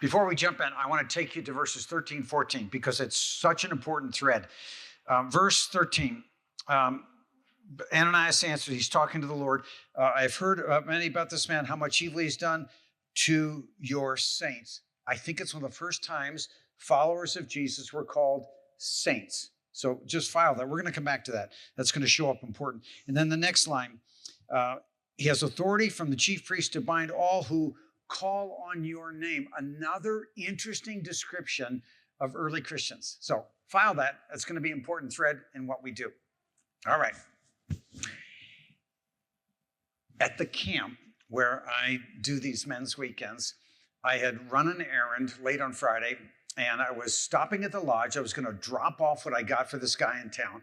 Before we jump in, I want to take you to verses 13, 14, because it's such an important thread. Verse 13, Ananias answered, he's talking to the Lord. I've heard many about this man, how much evil he's done to your saints. I think it's one of the first times followers of Jesus were called saints. So just file that. We're going to come back to that. That's going to show up important. And then the next line, he has authority from the chief priest to bind all who call on your name. Another interesting description of early Christians. So file that. That's going to be an important thread in what we do. All right. At the camp where I do these men's weekends, I had run an errand late on Friday, and I was stopping at the lodge. I was going to drop off what I got for this guy in town.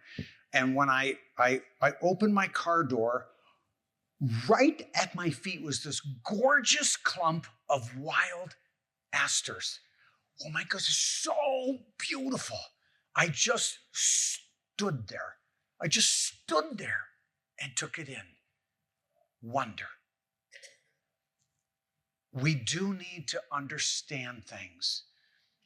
And when I opened my car door, right at my feet was this gorgeous clump of wild asters. Oh my gosh, it's so beautiful. I just stood there. And took it in. Wonder. We do need to understand things.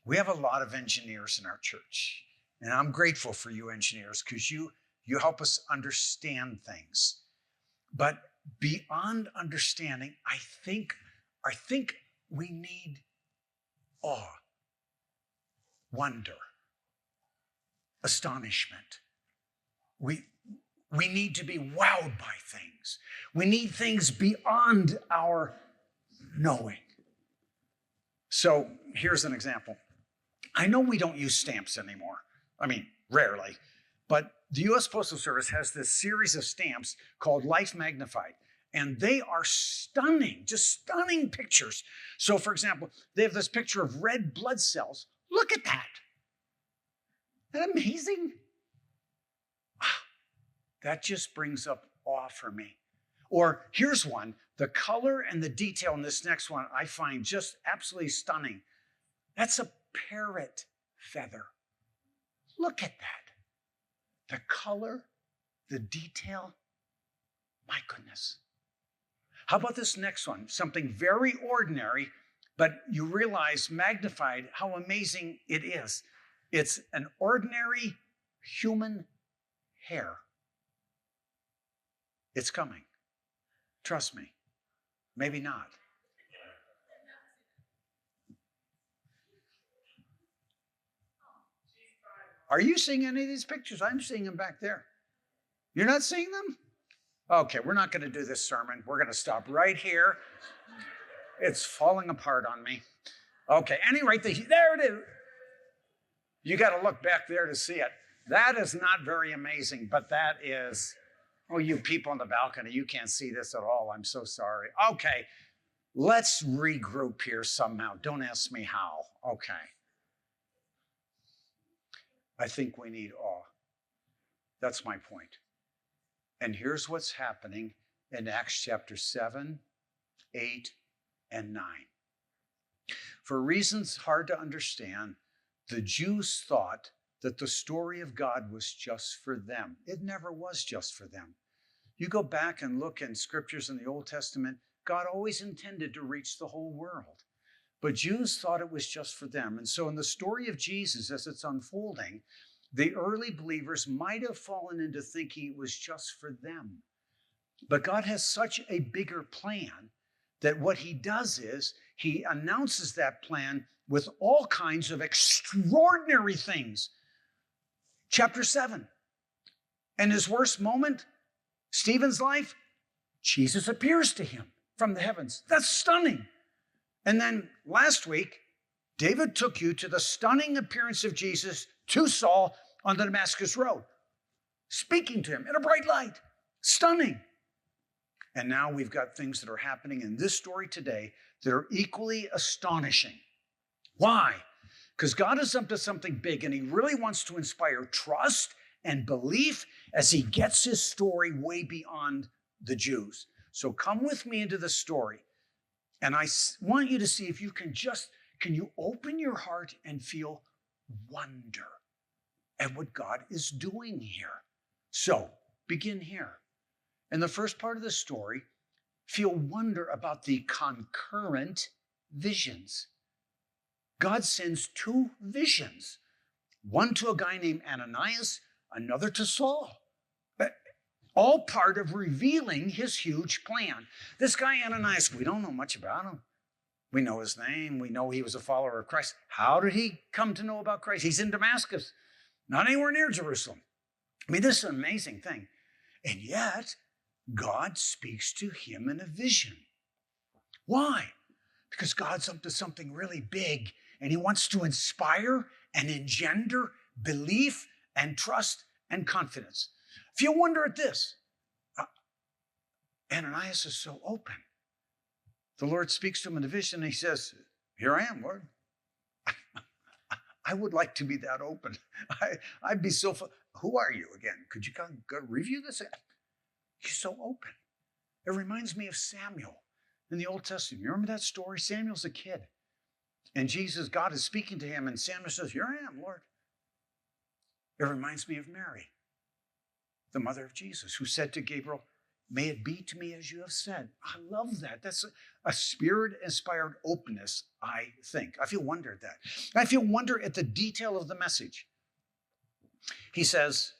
We have a lot of engineers in our church, and I'm grateful for you engineers because you help us understand things. But beyond understanding, I think we need awe, wonder, astonishment. We need to be wowed by things. We need things beyond our knowing. So here's an example. I know we don't use stamps anymore. I mean, rarely. But the U.S. Postal Service has this series of stamps called Life Magnified. And they are stunning, just stunning pictures. So, for example, they have this picture of red blood cells. Look at that. Isn't that amazing? That just brings up awe for me. Or here's one. The color and the detail in this next one I find just absolutely stunning. That's a parrot feather. Look at that. The color, the detail. My goodness. How about this next one? Something very ordinary, but you realize magnified how amazing it is. It's an ordinary human hair. It's coming. Trust me. Maybe not. Are you seeing any of these pictures? I'm seeing them back there. You're not seeing them? Okay, we're not going to do this sermon. We're going to stop right here. It's falling apart on me. Okay, anyway, there it is. You got to look back there to see it. That is not very amazing, but that is... Oh, you people on the balcony, you can't see this at all. I'm so sorry. Okay, let's regroup here somehow. Don't ask me how. Okay. I think we need awe. That's my point. And here's what's happening in Acts chapter 7, 8, and 9. For reasons hard to understand, the Jews thought that the story of God was just for them. It never was just for them. You go back and look in scriptures in the Old Testament, God always intended to reach the whole world. But Jews thought it was just for them. And so in the story of Jesus, as it's unfolding, the early believers might have fallen into thinking it was just for them. But God has such a bigger plan that what he does is he announces that plan with all kinds of extraordinary things. Chapter 7. And his worst moment, Stephen's life, Jesus appears to him from the heavens. That's stunning. And then last week, David took you to the stunning appearance of Jesus to Saul on the Damascus Road, speaking to him in a bright light. Stunning. And now we've got things that are happening in this story today that are equally astonishing. Why? Because God is up to something big, and he really wants to inspire trust and belief as he gets his story way beyond the Jews. So come with me into the story. And I want you to see if you can you open your heart and feel wonder at what God is doing here. So begin here. In the first part of the story, feel wonder about the concurrent visions. God sends two visions, one to a guy named Ananias, another to Saul. All part of revealing his huge plan. This guy Ananias, we don't know much about him. We know his name. We know he was a follower of Christ. How did he come to know about Christ? He's in Damascus, not anywhere near Jerusalem. I mean, this is an amazing thing. And yet, God speaks to him in a vision. Why? Because God's up to something really big, and he wants to inspire and engender belief and trust and confidence. If you wonder at this, Ananias is so open. The Lord speaks to him in a vision, and he says, here I am, Lord. I would like to be that open. I'd be so fun. Who are you again? Could you go review this? He's so open. It reminds me of Samuel in the Old Testament. You remember that story? Samuel's a kid. And God is speaking to him, and Samuel says, here I am, Lord. It reminds me of Mary, the mother of Jesus, who said to Gabriel, may it be to me as you have said. I love that. That's a spirit-inspired openness, I think. I feel wonder at that. I feel wonder at the detail of the message. He says,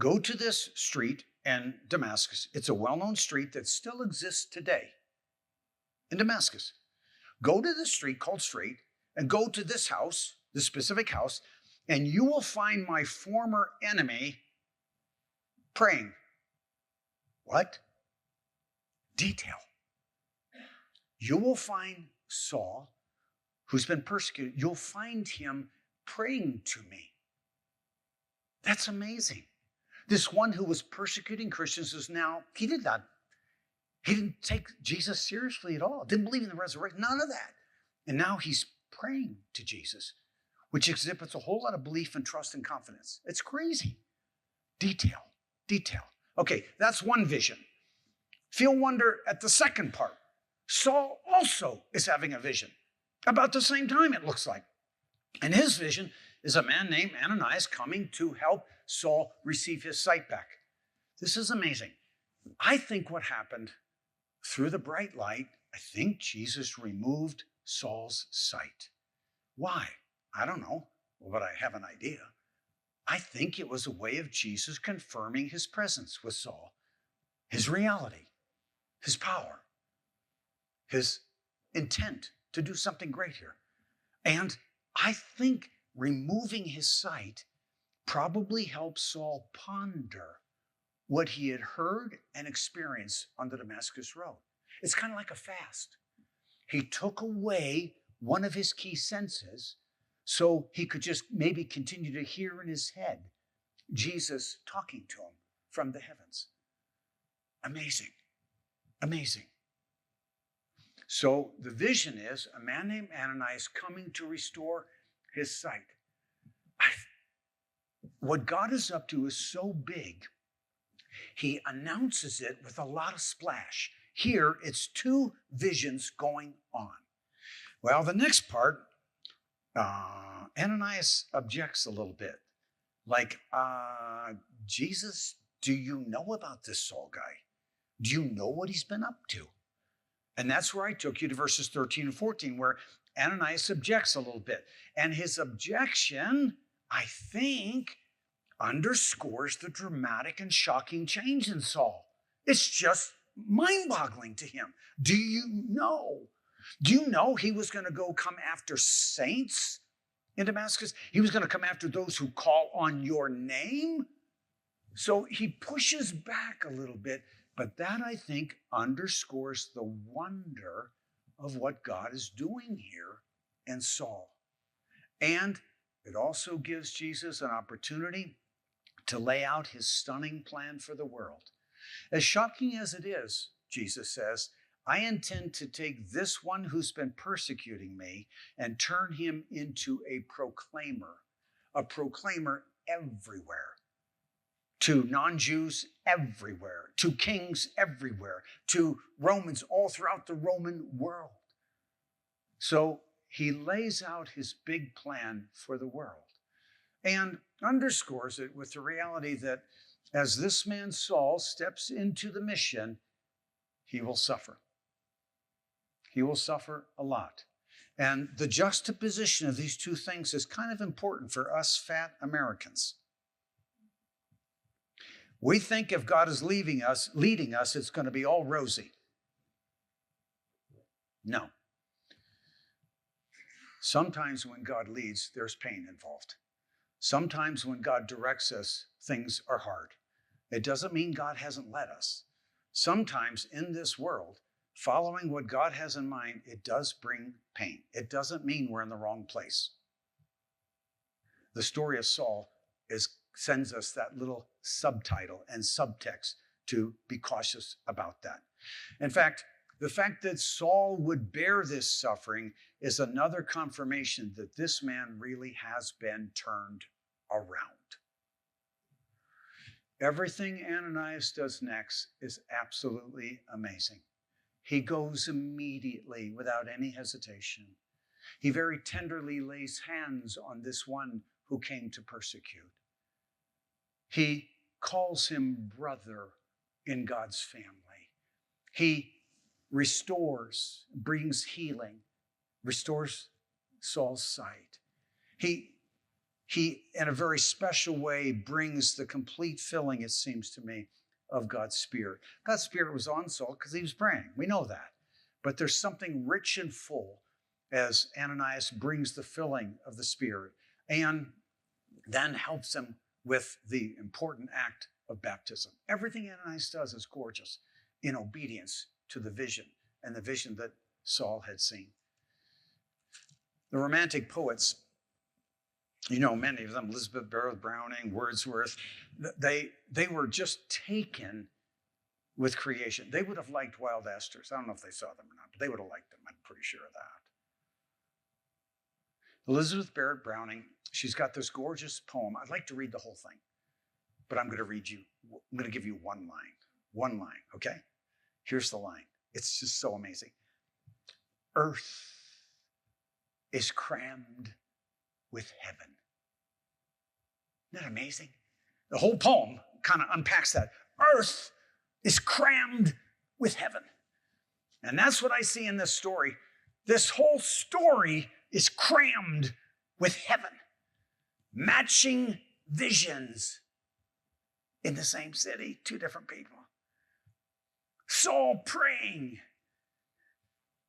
go to this street in Damascus. It's a well-known street that still exists today in Damascus. Go to this street called Straight and go to this house, this specific house, and you will find my former enemy praying. What? Detail. You will find Saul, who's been persecuted. You'll find him praying to me. That's amazing. This one who was persecuting Christians is now, he didn't take Jesus seriously at all. Didn't believe in the resurrection, none of that. And now he's praying to Jesus, which exhibits a whole lot of belief and trust and confidence. It's crazy. Detail. Okay, that's one vision. Feel wonder at the second part. Saul also is having a vision. About the same time, it looks like. And his vision is a man named Ananias coming to help Saul receive his sight back. This is amazing. I think what happened through the bright light, I think Jesus removed Saul's sight. Why? I don't know, but I have an idea. I think it was a way of Jesus confirming his presence with Saul, his reality, his power, his intent to do something great here. And I think removing his sight probably helped Saul ponder what he had heard and experienced on the Damascus Road. It's kind of like a fast. He took away one of his key senses so he could just maybe continue to hear in his head Jesus talking to him from the heavens. Amazing. So the vision is a man named Ananias coming to restore his sight. What God is up to is so big, he announces it with a lot of splash. Here, it's two visions going on. Well, the next part, Ananias objects a little bit. Like, Jesus, do you know about this Saul guy? Do you know what he's been up to? And that's where I took you to verses 13 and 14, where Ananias objects a little bit. And his objection, I think, underscores the dramatic and shocking change in Saul. It's just mind-boggling to him. Do you know he was going to go come after saints in Damascus? He was going to come after those who call on your name? So he pushes back a little bit, but that, I think, underscores the wonder of what God is doing here in Saul. And it also gives Jesus an opportunity to lay out his stunning plan for the world. As shocking as it is, Jesus says, I intend to take this one who's been persecuting me and turn him into a proclaimer everywhere, to non-Jews everywhere, to kings everywhere, to Romans all throughout the Roman world. So he lays out his big plan for the world and underscores it with the reality that as this man Saul steps into the mission, he will suffer. He will suffer a lot. And the juxtaposition of these two things is kind of important for us fat Americans. We think if God is leading us, it's going to be all rosy. No. Sometimes when God leads, there's pain involved. Sometimes when God directs us, things are hard. It doesn't mean God hasn't led us. Sometimes in this world, following what God has in mind, it does bring pain. It doesn't mean we're in the wrong place. The story of Saul sends us that little subtitle and subtext to be cautious about that. In fact, the fact that Saul would bear this suffering is another confirmation that this man really has been turned around. Everything Ananias does next is absolutely amazing. He goes immediately without any hesitation. He very tenderly lays hands on this one who came to persecute. He calls him brother in God's family. He restores, brings healing, restores Saul's sight. He, in a very special way, brings the complete filling, it seems to me, of God's Spirit. God's Spirit was on Saul because he was praying. We know that. But there's something rich and full as Ananias brings the filling of the Spirit and then helps him with the important act of baptism. Everything Ananias does is gorgeous in obedience to the vision and the vision that Saul had seen. The Romantic poets, you know, many of them, Elizabeth Barrett Browning, Wordsworth, they were just taken with creation. They would have liked wild asters. I don't know if they saw them or not, but they would have liked them. I'm pretty sure of that. Elizabeth Barrett Browning, she's got this gorgeous poem. I'd like to read the whole thing, but I'm going to give you one line, okay? Here's the line. It's just so amazing. Earth is crammed with heaven. Isn't that amazing? The whole poem kind of unpacks that. Earth is crammed with heaven. And that's what I see in this story. This whole story is crammed with heaven. Matching visions in the same city, two different people. Saul praying,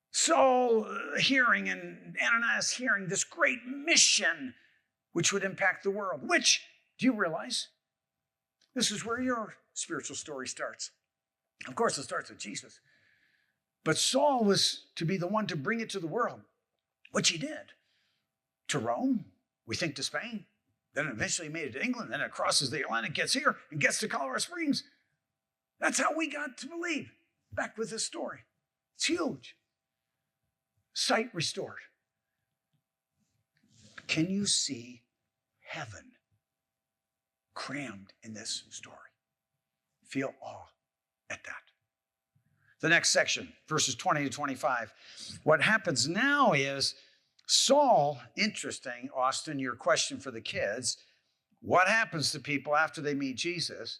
Saul hearing, and Ananias hearing this great mission which would impact the world. Which, do you realize, this is where your spiritual story starts. Of course, it starts with Jesus. But Saul was to be the one to bring it to the world, which he did. To Rome, we think to Spain, then eventually made it to England, then it crosses the Atlantic, gets here, and gets to Colorado Springs. That's how we got to believe. Back with this story. It's huge. Sight restored. Can you see heaven crammed in this story? Feel awe at that. The next section, verses 20 to 25. What happens now is Saul, interesting, Austin, your question for the kids, what happens to people after they meet Jesus?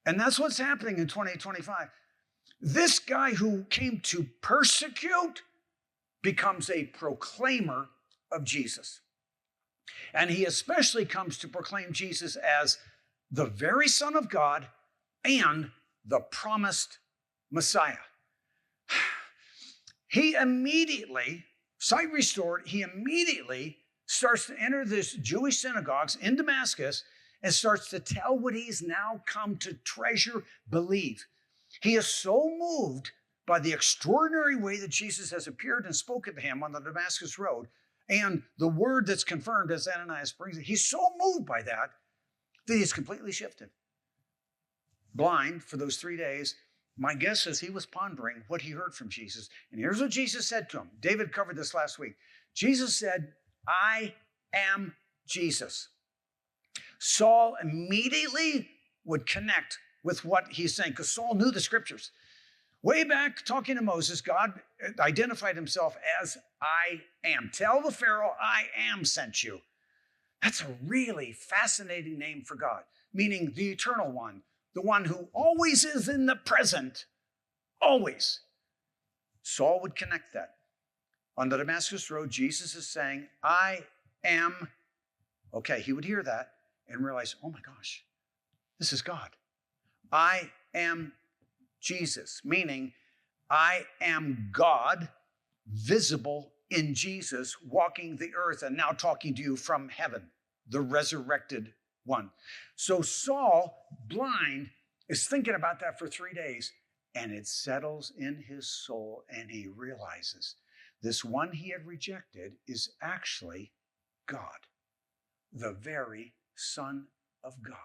And that's what's happening in 2025. This guy who came to persecute becomes a proclaimer of Jesus. And he especially comes to proclaim Jesus as the very Son of God and the promised Messiah. He immediately, sight restored, he immediately starts to enter this Jewish synagogues in Damascus and starts to tell what he's now come to treasure, believe. He is so moved by the extraordinary way that Jesus has appeared and spoken to him on the Damascus Road and the word that's confirmed as Ananias brings it. He's so moved by that he's completely shifted. Blind for those 3 days. My guess is he was pondering what he heard from Jesus. And here's what Jesus said to him. David covered this last week. Jesus said, I am Jesus. Saul immediately would connect with what he's saying because Saul knew the scriptures. Way back talking to Moses, God identified himself as I am. Tell the Pharaoh, I am sent you. That's a really fascinating name for God, meaning the eternal one, the one who always is in the present, always. Saul would connect that. On the Damascus Road, Jesus is saying, I am. Okay, he would hear that and realize, oh my gosh, this is God. I am Jesus, meaning I am God, visible in Jesus, walking the earth and now talking to you from heaven, the resurrected one. So Saul, blind, is thinking about that for 3 days, and it settles in his soul, and he realizes this one he had rejected is actually God, the very Son of God.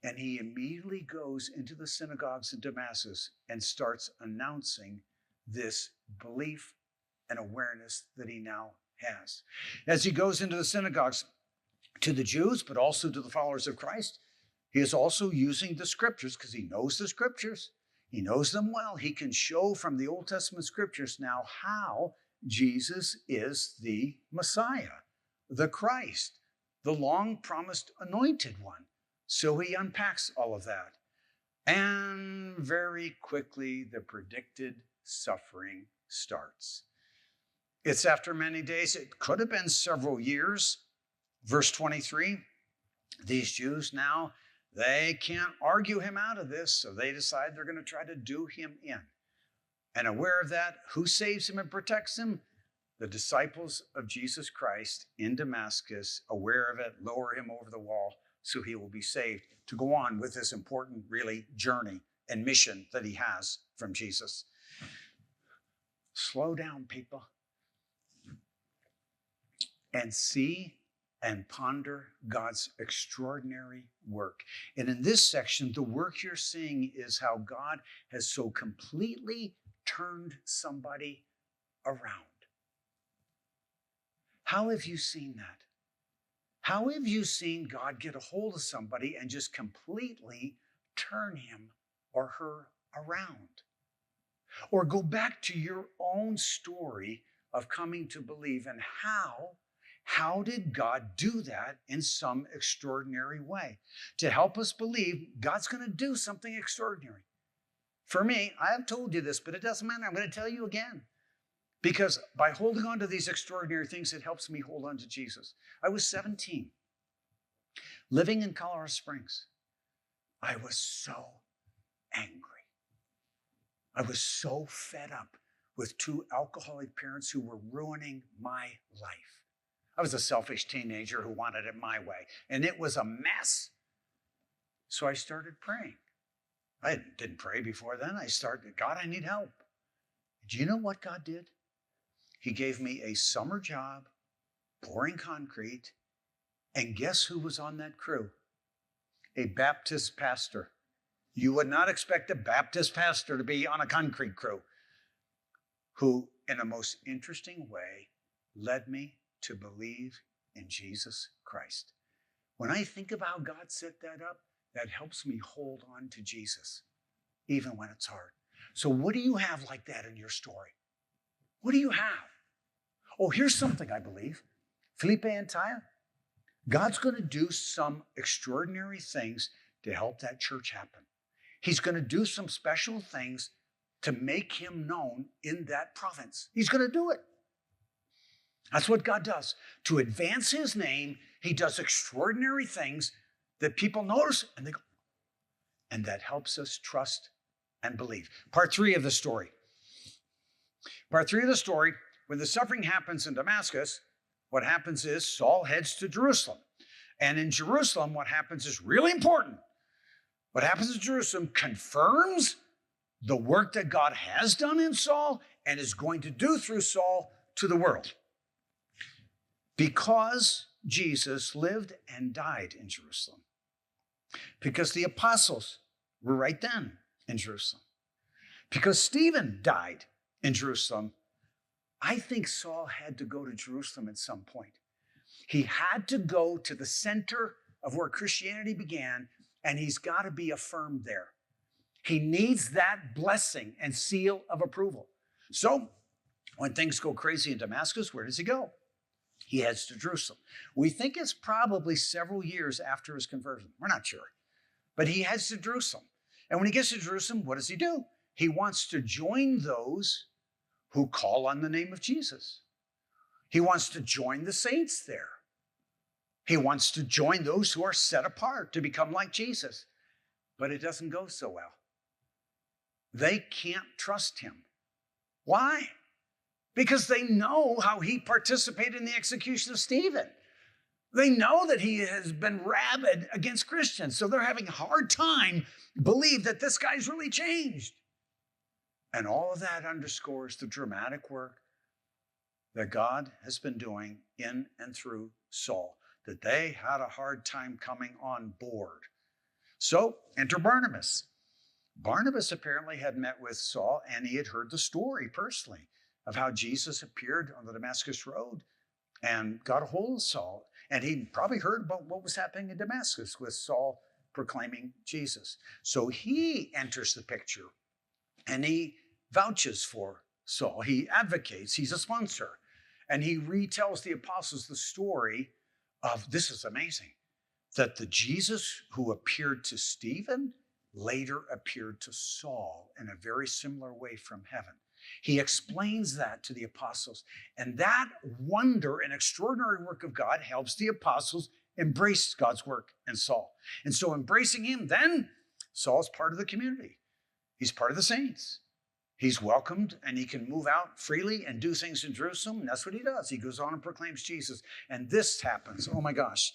And he immediately goes into the synagogues in Damascus and starts announcing this belief and awareness that he now has. As he goes into the synagogues to the Jews, but also to the followers of Christ, he is also using the scriptures because he knows the scriptures. He knows them well. He can show from the Old Testament scriptures now how Jesus is the Messiah, the Christ, the long-promised anointed one. So he unpacks all of that. And very quickly, the predicted suffering starts. It's after many days. It could have been several years. Verse 23, these Jews now, they can't argue him out of this, so they decide they're going to try to do him in. And aware of that, who saves him and protects him? The disciples of Jesus Christ in Damascus, aware of it, lower him over the wall so he will be saved to go on with this important, really, journey and mission that he has from Jesus. Slow down, people, and see and ponder God's extraordinary work. And in this section, the work you're seeing is how God has so completely turned somebody around. How have you seen that? How have you seen God get a hold of somebody and just completely turn him or her around? Or go back to your own story of coming to believe, and how did God do that in some extraordinary way? To help us believe God's going to do something extraordinary. For me, I have told you this, but it doesn't matter. I'm going to tell you again. Because by holding on to these extraordinary things, it helps me hold on to Jesus. I was 17, living in Colorado Springs. I was so angry. I was so fed up with 2 alcoholic parents who were ruining my life. I was a selfish teenager who wanted it my way, and it was a mess. So I started praying. I didn't pray before then. I started, God, I need help. Do you know what God did? He gave me a summer job pouring concrete, and guess who was on that crew? A Baptist pastor. You would not expect a Baptist pastor to be on a concrete crew, who, in a most interesting way, led me to believe in Jesus Christ. When I think of how God set that up, that helps me hold on to Jesus, even when it's hard. So what do you have like that in your story? What do you have? Oh, here's something I believe. Felipe and Taya, God's going to do some extraordinary things to help that church happen. He's going to do some special things to make him known in that province. He's going to do it. That's what God does. To advance his name, he does extraordinary things that people notice and they go, and that helps us trust and believe. Part 3 of the story. Part 3 of the story, when the suffering happens in Damascus, what happens is Saul heads to Jerusalem. And in Jerusalem, what happens is really important. What happens in Jerusalem confirms the work that God has done in Saul and is going to do through Saul to the world. Because Jesus lived and died in Jerusalem. Because the apostles were right then in Jerusalem. Because Stephen died in Jerusalem, I think Saul had to go to Jerusalem at some point. He had to go to the center of where Christianity began, and he's got to be affirmed there. He needs that blessing and seal of approval. So when things go crazy in Damascus, where does he go? He heads to Jerusalem. We think it's probably several years after his conversion. We're not sure. But he heads to Jerusalem. And when he gets to Jerusalem, what does he do? He wants to join those who call on the name of Jesus. He wants to join the saints there. He wants to join those who are set apart to become like Jesus. But it doesn't go so well. They can't trust him. Why? Because they know how he participated in the execution of Stephen. They know that he has been rabid against Christians. So they're having a hard time believe that this guy's really changed. And all of that underscores the dramatic work that God has been doing in and through Saul, that they had a hard time coming on board. So enter Barnabas. Barnabas apparently had met with Saul, and he had heard the story personally of how Jesus appeared on the Damascus Road and got a hold of Saul. And he probably heard about what was happening in Damascus with Saul proclaiming Jesus. So he enters the picture and he vouches for Saul. He advocates, he's a sponsor. And he retells the apostles the story of, this is amazing, that the Jesus who appeared to Stephen later appeared to Saul in a very similar way from heaven. He explains that to the apostles. And that wonder and extraordinary work of God helps the apostles embrace God's work in Saul. And so embracing him, then Saul's part of the community. He's part of the saints. He's welcomed and he can move out freely and do things in Jerusalem. And that's what he does. He goes on and proclaims Jesus. And this happens. Oh my gosh.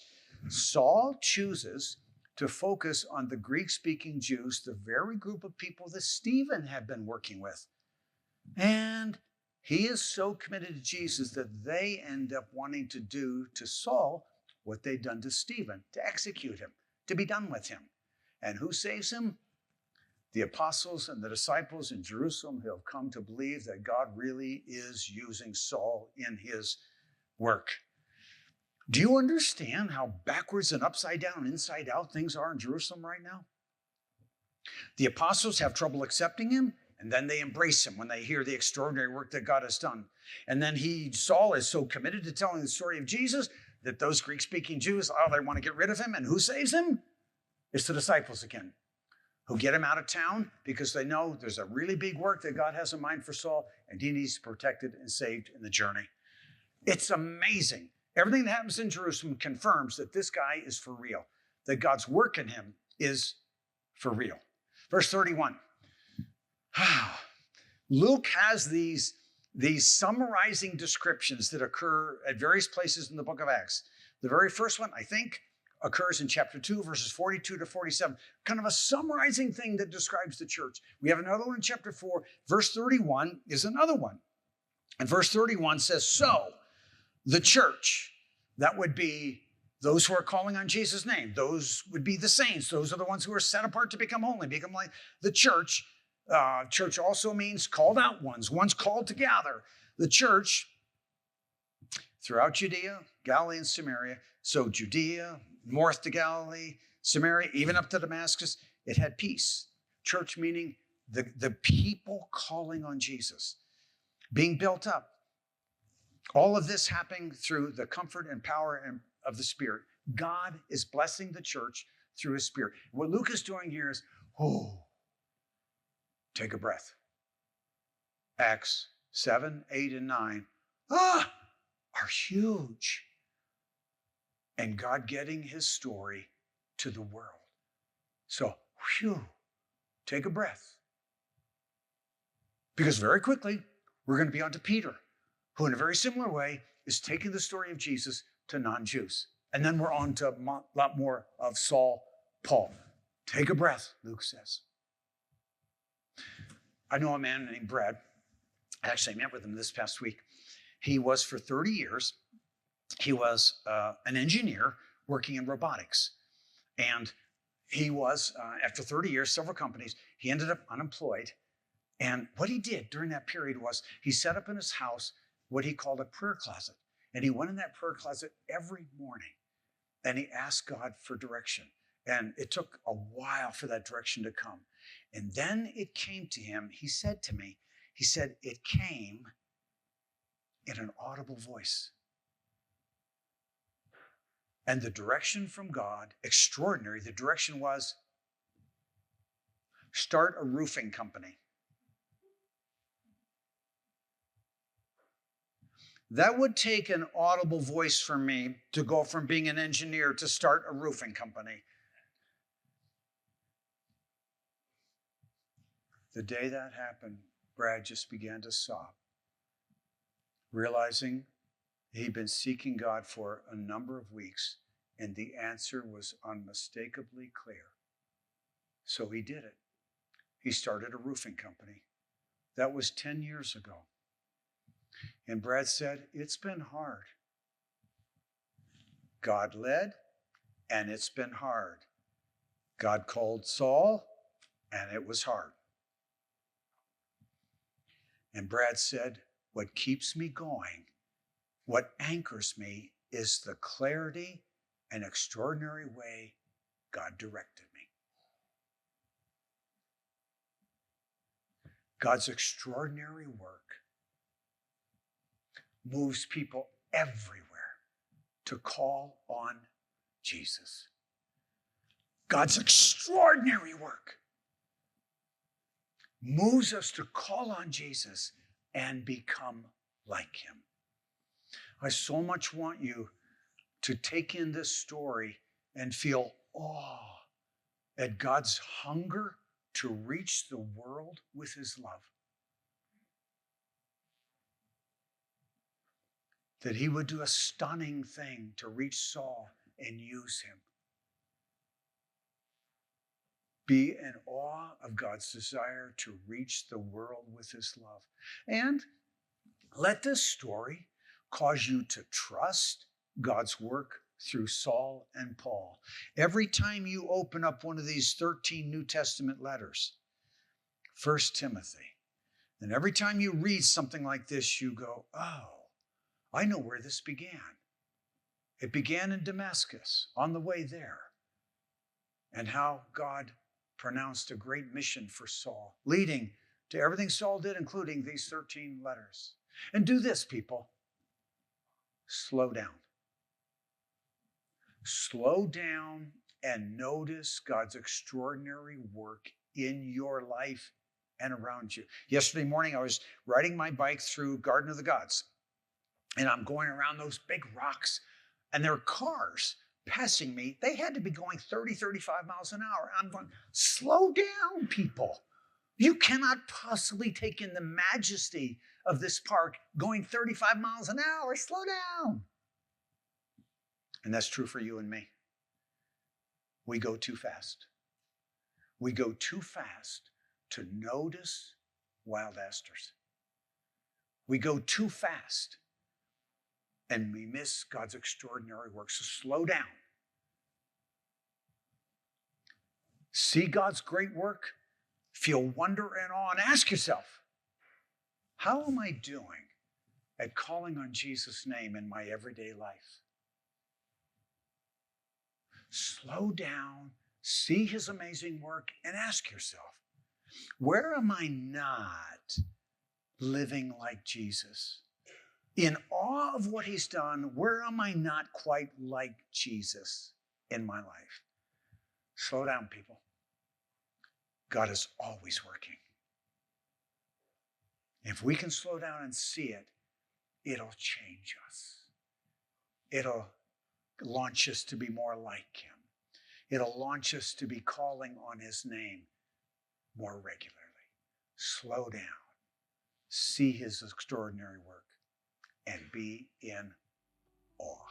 Saul chooses to focus on the Greek-speaking Jews, the very group of people that Stephen had been working with. And he is so committed to Jesus that they end up wanting to do to Saul what they'd done to Stephen, to execute him, to be done with him. And who saves him? The apostles and the disciples in Jerusalem who have come to believe that God really is using Saul in his work. Do you understand how backwards and upside down and inside out things are in Jerusalem right now? The apostles have trouble accepting him, and then they embrace him when they hear the extraordinary work that God has done. And then Saul is so committed to telling the story of Jesus that those Greek-speaking Jews, they want to get rid of him. And who saves him? It's the disciples again, who get him out of town because they know there's a really big work that God has in mind for Saul, and he needs to be protected and saved in the journey. It's amazing. Everything that happens in Jerusalem confirms that this guy is for real, that God's work in him is for real. Verse 31. Luke has these summarizing descriptions that occur at various places in the book of Acts. The very first one, I think, occurs in chapter 2, verses 42 to 47, kind of a summarizing thing that describes the church. We have another one in chapter 4. Verse 31 is another one. And verse 31 says, so the church, that would be those who are calling on Jesus' name. Those would be the saints. Those are the ones who are set apart to become holy, become like the church. Church also means called out ones called to gather. The church throughout Judea, Galilee, and Samaria. So Judea, north to Galilee, Samaria, even up to Damascus, it had peace. Church meaning the people calling on Jesus, being built up. All of this happening through the comfort and power of the Spirit. God is blessing the church through his Spirit. What Luke is doing here is, take a breath. Acts 7, 8, and 9 are huge. And God getting his story to the world. So, take a breath. Because very quickly, we're going to be on to Peter, who in a very similar way is taking the story of Jesus to non-Jews. And then we're on to a lot more of Saul, Paul. Take a breath, Luke says. I know a man named Brad. I actually met with him this past week. He was for 30 years, he was an engineer working in robotics. And he was, after 30 years, several companies, he ended up unemployed. And what he did during that period was he set up in his house what he called a prayer closet. And he went in that prayer closet every morning and he asked God for direction. And it took a while for that direction to come. And then it came to him. He said to me, it came in an audible voice. And the direction from God, extraordinary, the direction was start a roofing company. That would take an audible voice from me to go from being an engineer to start a roofing company. The day that happened, Brad just began to sob, realizing he'd been seeking God for a number of weeks, and the answer was unmistakably clear. So he did it. He started a roofing company. That was 10 years ago. And Brad said, it's been hard. God led, and it's been hard. God called Saul, and it was hard. And Brad said, what keeps me going, what anchors me, is the clarity and extraordinary way God directed me. God's extraordinary work moves people everywhere to call on Jesus. God's extraordinary work moves us to call on Jesus and become like him. I so much want you to take in this story and feel awe at God's hunger to reach the world with his love. That he would do a stunning thing to reach Saul and use him. Be in awe of God's desire to reach the world with his love. And let this story cause you to trust God's work through Saul and Paul. Every time you open up one of these 13 New Testament letters, 1 Timothy, and every time you read something like this, you go, oh, I know where this began. It began in Damascus, on the way there, and how God pronounced a great mission for Saul, leading to everything Saul did, including these 13 letters. And do this, people. Slow down. Slow down and notice God's extraordinary work in your life and around you. Yesterday morning, I was riding my bike through Garden of the Gods, and I'm going around those big rocks, and there are cars passing me. They had to be going 30, 35 miles an hour. I'm going, slow down, people. You cannot possibly take in the majesty of this park going 35 miles an hour. Slow down. And that's true for you and me. We go too fast. We go too fast to notice wild asters. We go too fast and we miss God's extraordinary work. So slow down. See God's great work. Feel wonder and awe, and ask yourself, how am I doing at calling on Jesus' name in my everyday life? Slow down, see his amazing work, and ask yourself, where am I not living like Jesus? In awe of what he's done, where am I not quite like Jesus in my life? Slow down, people. God is always working. If we can slow down and see it, it'll change us. It'll launch us to be more like him. It'll launch us to be calling on his name more regularly. Slow down. See his extraordinary work and be in awe.